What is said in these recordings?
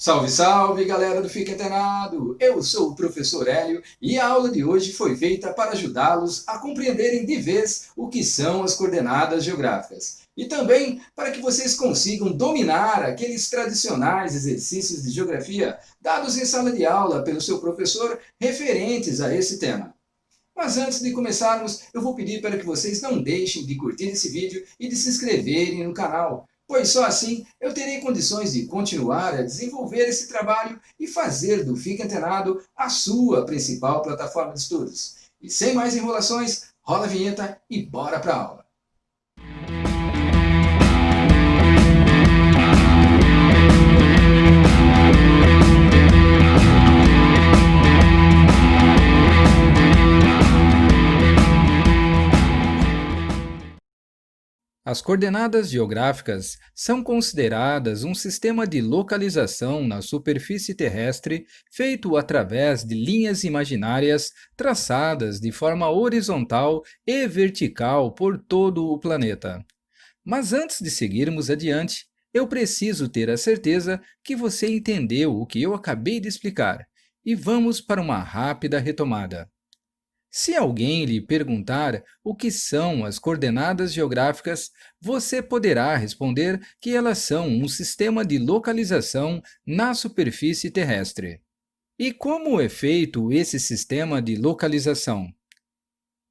Salve, salve, galera do Fica Antenado! Eu sou o professor Hélio e a aula de hoje foi feita para ajudá-los a compreenderem de vez o que são as coordenadas geográficas e também para que vocês consigam dominar aqueles tradicionais exercícios de geografia dados em sala de aula pelo seu professor referentes a esse tema. Mas antes de começarmos, eu vou pedir para que vocês não deixem de curtir esse vídeo e de se inscreverem no canal, pois só assim eu terei condições de continuar a desenvolver esse trabalho e fazer do Fique Antenado a sua principal plataforma de estudos. E sem mais enrolações, rola a vinheta e bora para a aula! As coordenadas geográficas são consideradas um sistema de localização na superfície terrestre feito através de linhas imaginárias traçadas de forma horizontal e vertical por todo o planeta. Mas antes de seguirmos adiante, eu preciso ter a certeza que você entendeu o que eu acabei de explicar, e vamos para uma rápida retomada. Se alguém lhe perguntar o que são as coordenadas geográficas, você poderá responder que elas são um sistema de localização na superfície terrestre. E como é feito esse sistema de localização?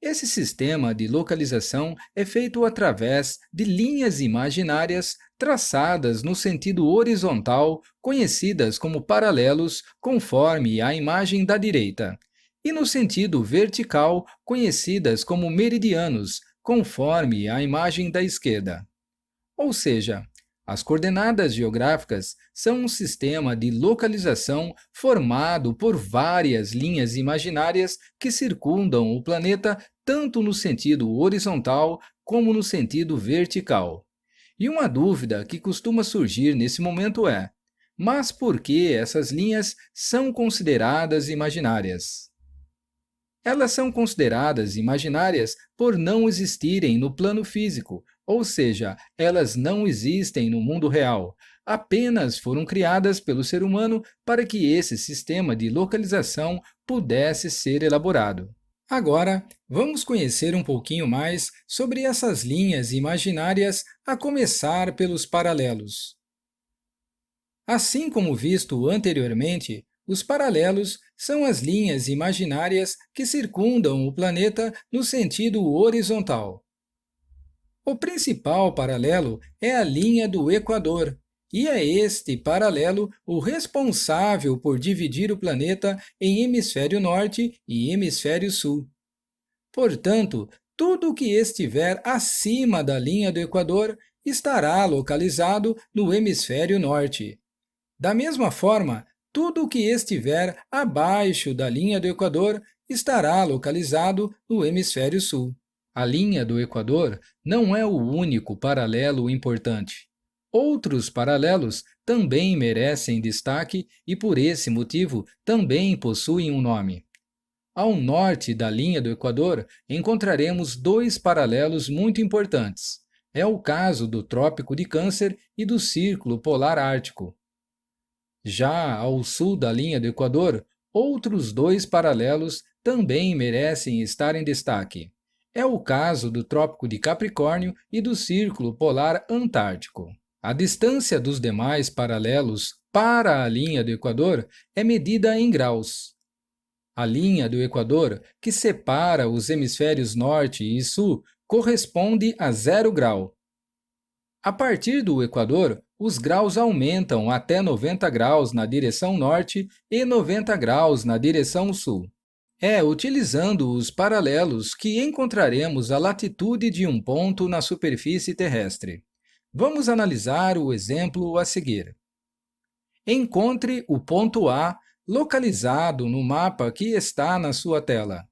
Esse sistema de localização é feito através de linhas imaginárias traçadas no sentido horizontal, conhecidas como paralelos, conforme a imagem da direita, e no sentido vertical, conhecidas como meridianos, conforme a imagem da esquerda. Ou seja, as coordenadas geográficas são um sistema de localização formado por várias linhas imaginárias que circundam o planeta tanto no sentido horizontal como no sentido vertical. E uma dúvida que costuma surgir nesse momento é: mas por que essas linhas são consideradas imaginárias? Elas são consideradas imaginárias por não existirem no plano físico, ou seja, elas não existem no mundo real. Apenas foram criadas pelo ser humano para que esse sistema de localização pudesse ser elaborado. Agora, vamos conhecer um pouquinho mais sobre essas linhas imaginárias, a começar pelos paralelos. Assim como visto anteriormente, os paralelos são as linhas imaginárias que circundam o planeta no sentido horizontal. O principal paralelo é a linha do Equador, e é este paralelo o responsável por dividir o planeta em hemisfério norte e hemisfério sul. Portanto, tudo o que estiver acima da linha do Equador estará localizado no hemisfério norte. Da mesma forma, tudo o que estiver abaixo da linha do Equador estará localizado no hemisfério sul. A linha do Equador não é o único paralelo importante. Outros paralelos também merecem destaque e, por esse motivo, também possuem um nome. Ao norte da linha do Equador, encontraremos dois paralelos muito importantes. É o caso do Trópico de Câncer e do Círculo Polar Ártico. Já ao sul da linha do Equador, outros dois paralelos também merecem estar em destaque. É o caso do Trópico de Capricórnio e do Círculo Polar Antártico. A distância dos demais paralelos para a linha do Equador é medida em graus. A linha do Equador, que separa os hemisférios norte e sul, corresponde a 0 grau. A partir do Equador, os graus aumentam até 90 graus na direção norte e 90 graus na direção sul. É utilizando os paralelos que encontraremos a latitude de um ponto na superfície terrestre. Vamos analisar o exemplo a seguir. Encontre o ponto A localizado no mapa que está na sua tela.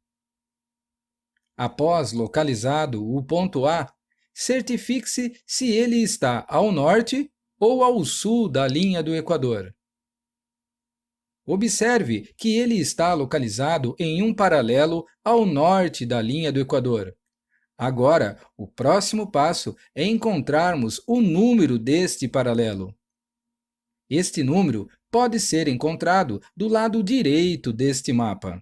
Após localizado o ponto A, certifique-se se ele está ao norte ou ao sul da linha do Equador. Observe que ele está localizado em um paralelo ao norte da linha do Equador. Agora, o próximo passo é encontrarmos o número deste paralelo. Este número pode ser encontrado do lado direito deste mapa.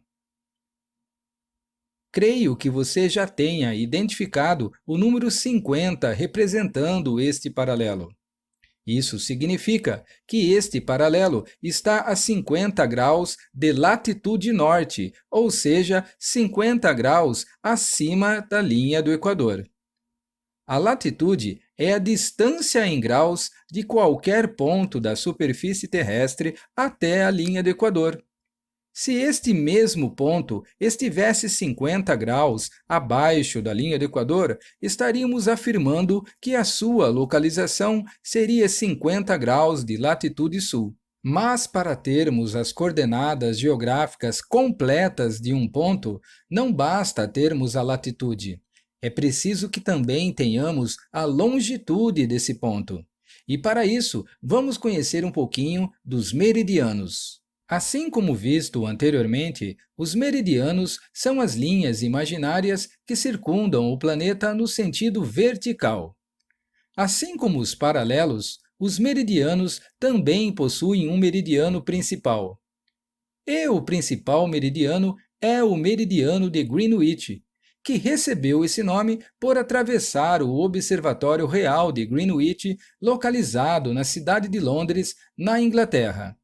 Creio que você já tenha identificado o número 50 representando este paralelo. Isso significa que este paralelo está a 50 graus de latitude norte, ou seja, 50 graus acima da linha do Equador. A latitude é a distância em graus de qualquer ponto da superfície terrestre até a linha do Equador. Se este mesmo ponto estivesse 50 graus abaixo da linha do Equador, estaríamos afirmando que a sua localização seria 50 graus de latitude sul. Mas para termos as coordenadas geográficas completas de um ponto, não basta termos a latitude. É preciso que também tenhamos a longitude desse ponto. E para isso, vamos conhecer um pouquinho dos meridianos. Assim como visto anteriormente, os meridianos são as linhas imaginárias que circundam o planeta no sentido vertical. Assim como os paralelos, os meridianos também possuem um meridiano principal. E o principal meridiano é o meridiano de Greenwich, que recebeu esse nome por atravessar o Observatório Real de Greenwich, localizado na cidade de Londres, na Inglaterra.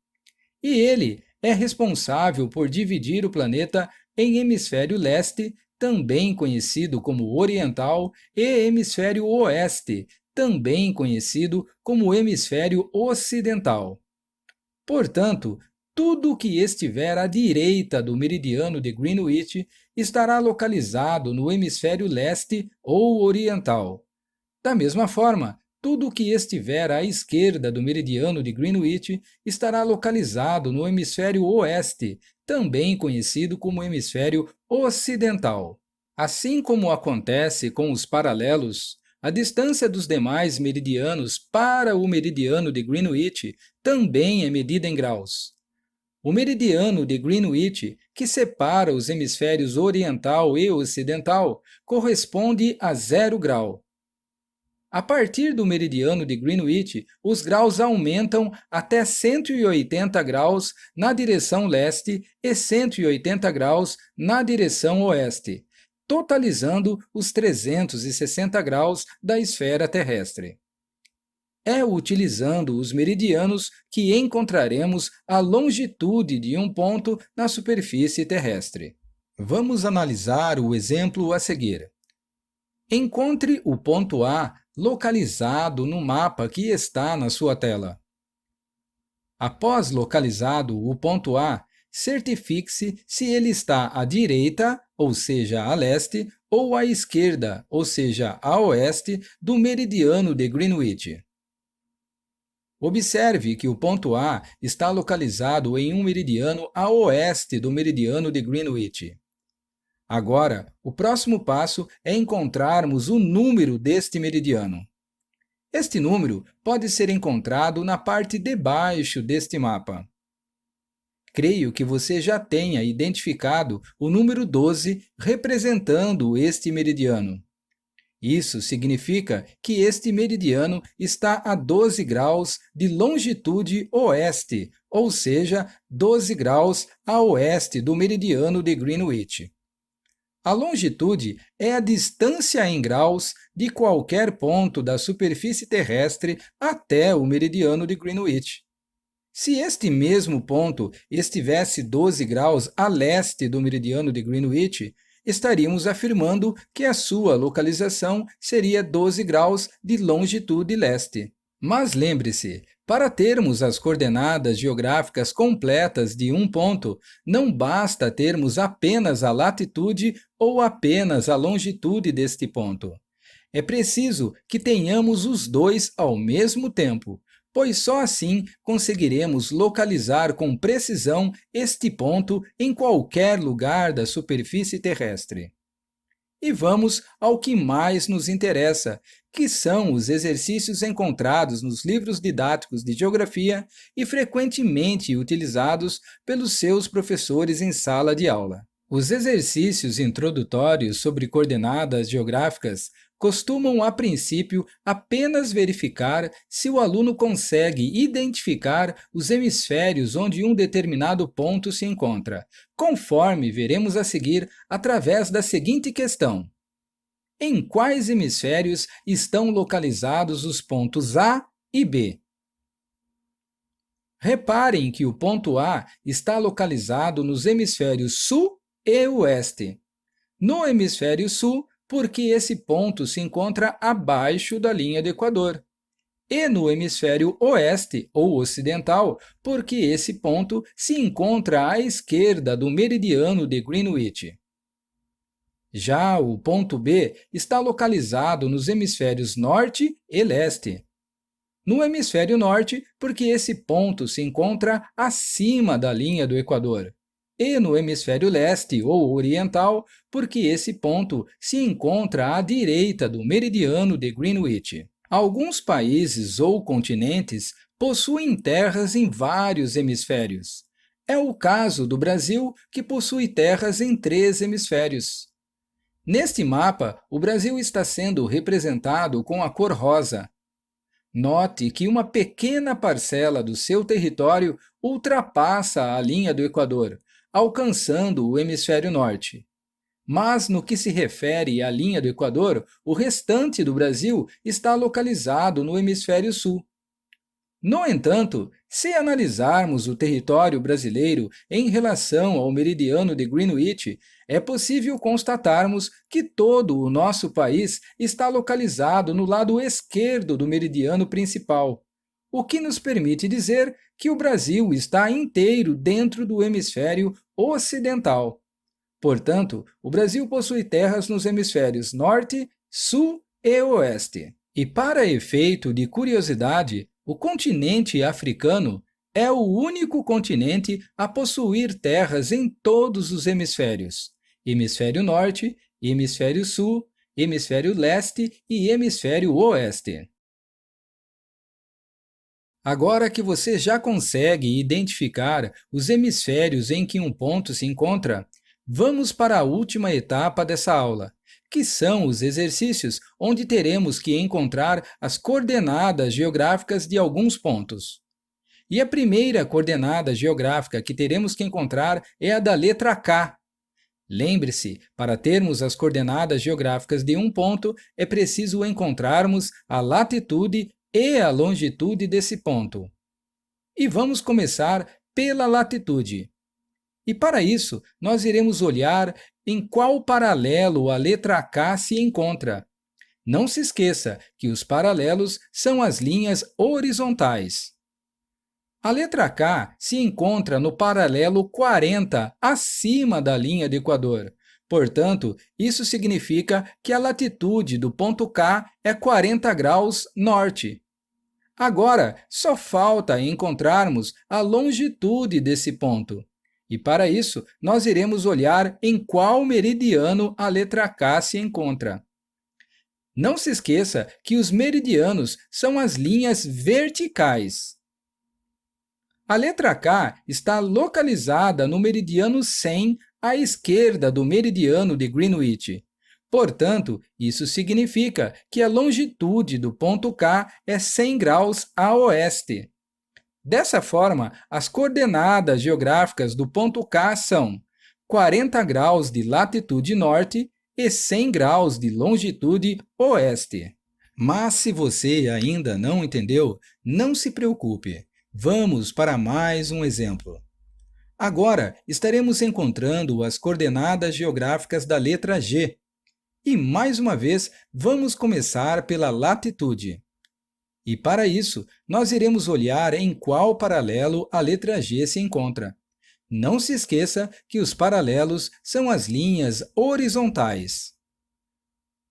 E ele é responsável por dividir o planeta em hemisfério leste, também conhecido como oriental, e hemisfério oeste, também conhecido como hemisfério ocidental. Portanto, tudo que estiver à direita do meridiano de Greenwich estará localizado no hemisfério leste ou oriental. Da mesma forma, tudo que estiver à esquerda do meridiano de Greenwich estará localizado no hemisfério oeste, também conhecido como hemisfério ocidental. Assim como acontece com os paralelos, a distância dos demais meridianos para o meridiano de Greenwich também é medida em graus. O meridiano de Greenwich, que separa os hemisférios oriental e ocidental, corresponde a 0 grau. A partir do meridiano de Greenwich, os graus aumentam até 180 graus na direção leste e 180 graus na direção oeste, totalizando os 360 graus da esfera terrestre. É utilizando os meridianos que encontraremos a longitude de um ponto na superfície terrestre. Vamos analisar o exemplo a seguir. Encontre o ponto A localizado no mapa que está na sua tela. Após localizado o ponto A, certifique-se se ele está à direita, ou seja, a leste, ou à esquerda, ou seja, a oeste, do meridiano de Greenwich. Observe que o ponto A está localizado em um meridiano a oeste do meridiano de Greenwich. Agora, o próximo passo é encontrarmos o número deste meridiano. Este número pode ser encontrado na parte de baixo deste mapa. Creio que você já tenha identificado o número 12 representando este meridiano. Isso significa que este meridiano está a 12 graus de longitude oeste, ou seja, 12 graus a oeste do meridiano de Greenwich. A longitude é a distância em graus de qualquer ponto da superfície terrestre até o meridiano de Greenwich. Se este mesmo ponto estivesse 12 graus a leste do meridiano de Greenwich, estaríamos afirmando que a sua localização seria 12 graus de longitude leste. Mas lembre-se, para termos as coordenadas geográficas completas de um ponto, não basta termos apenas a latitude ou apenas a longitude deste ponto. É preciso que tenhamos os dois ao mesmo tempo, pois só assim conseguiremos localizar com precisão este ponto em qualquer lugar da superfície terrestre. E vamos ao que mais nos interessa, que são os exercícios encontrados nos livros didáticos de geografia e frequentemente utilizados pelos seus professores em sala de aula. Os exercícios introdutórios sobre coordenadas geográficas costumam, a princípio, apenas verificar se o aluno consegue identificar os hemisférios onde um determinado ponto se encontra, conforme veremos a seguir através da seguinte questão: em quais hemisférios estão localizados os pontos A e B? Reparem que o ponto A está localizado nos hemisférios sul e oeste. No hemisfério sul, porque esse ponto se encontra abaixo da linha do Equador. E no hemisfério oeste ou ocidental, porque esse ponto se encontra à esquerda do meridiano de Greenwich. Já o ponto B está localizado nos hemisférios norte e leste. No hemisfério norte, porque esse ponto se encontra acima da linha do Equador. E no hemisfério leste ou oriental, porque esse ponto se encontra à direita do meridiano de Greenwich. Alguns países ou continentes possuem terras em vários hemisférios. É o caso do Brasil, que possui terras em 3 hemisférios. Neste mapa, o Brasil está sendo representado com a cor rosa. Note que uma pequena parcela do seu território ultrapassa a linha do Equador, alcançando o hemisfério norte. Mas, no que se refere à linha do Equador, o restante do Brasil está localizado no hemisfério sul. No entanto, se analisarmos o território brasileiro em relação ao meridiano de Greenwich, é possível constatarmos que todo o nosso país está localizado no lado esquerdo do meridiano principal, o que nos permite dizer que o Brasil está inteiro dentro do hemisfério ocidental. Portanto, o Brasil possui terras nos hemisférios norte, sul e oeste. E para efeito de curiosidade, o continente africano é o único continente a possuir terras em todos os hemisférios: hemisfério norte, hemisfério sul, hemisfério leste e hemisfério oeste. Agora que você já consegue identificar os hemisférios em que um ponto se encontra, vamos para a última etapa dessa aula, que são os exercícios onde teremos que encontrar as coordenadas geográficas de alguns pontos. E a primeira coordenada geográfica que teremos que encontrar é a da letra K. Lembre-se, para termos as coordenadas geográficas de um ponto, é preciso encontrarmos a latitude e a longitude desse ponto. E vamos começar pela latitude. E para isso, nós iremos olhar em qual paralelo a letra K se encontra. Não se esqueça que os paralelos são as linhas horizontais. A letra K se encontra no paralelo 40, acima da linha do Equador. Portanto, isso significa que a latitude do ponto K é 40 graus norte. Agora, só falta encontrarmos a longitude desse ponto. E para isso, nós iremos olhar em qual meridiano a letra K se encontra. Não se esqueça que os meridianos são as linhas verticais. A letra K está localizada no meridiano 100, à esquerda do meridiano de Greenwich. Portanto, isso significa que a longitude do ponto K é 100 graus a oeste. Dessa forma, as coordenadas geográficas do ponto K são 40 graus de latitude norte e 100 graus de longitude oeste. Mas se você ainda não entendeu, não se preocupe. Vamos para mais um exemplo. Agora, estaremos encontrando as coordenadas geográficas da letra G. E, mais uma vez, vamos começar pela latitude. E, para isso, nós iremos olhar em qual paralelo a letra G se encontra. Não se esqueça que os paralelos são as linhas horizontais.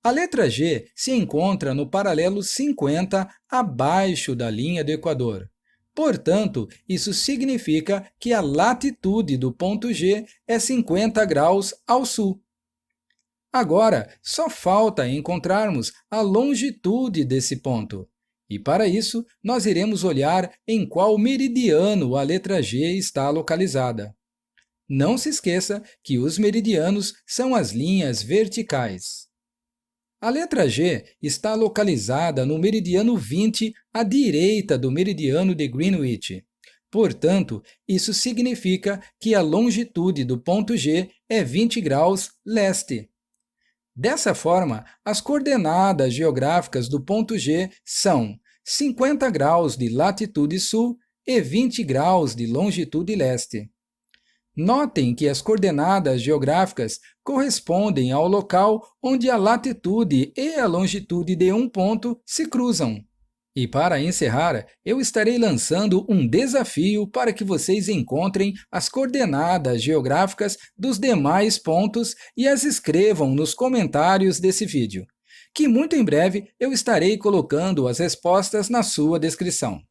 A letra G se encontra no paralelo 50, abaixo da linha do Equador. Portanto, isso significa que a latitude do ponto G é 50 graus ao sul. Agora, só falta encontrarmos a longitude desse ponto. E para isso, nós iremos olhar em qual meridiano a letra G está localizada. Não se esqueça que os meridianos são as linhas verticais. A letra G está localizada no meridiano 20, à direita do meridiano de Greenwich. Portanto, isso significa que a longitude do ponto G é 20 graus leste. Dessa forma, as coordenadas geográficas do ponto G são 50 graus de latitude sul e 20 graus de longitude leste. Notem que as coordenadas geográficas correspondem ao local onde a latitude e a longitude de um ponto se cruzam. E para encerrar, eu estarei lançando um desafio para que vocês encontrem as coordenadas geográficas dos demais pontos e as escrevam nos comentários desse vídeo, que muito em breve eu estarei colocando as respostas na sua descrição.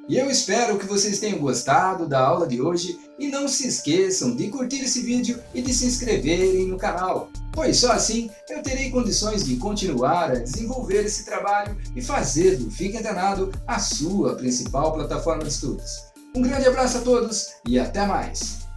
E eu espero que vocês tenham gostado da aula de hoje e não se esqueçam de curtir esse vídeo e de se inscreverem no canal, pois só assim eu terei condições de continuar a desenvolver esse trabalho e fazer do Fique Antenado a sua principal plataforma de estudos. Um grande abraço a todos e até mais!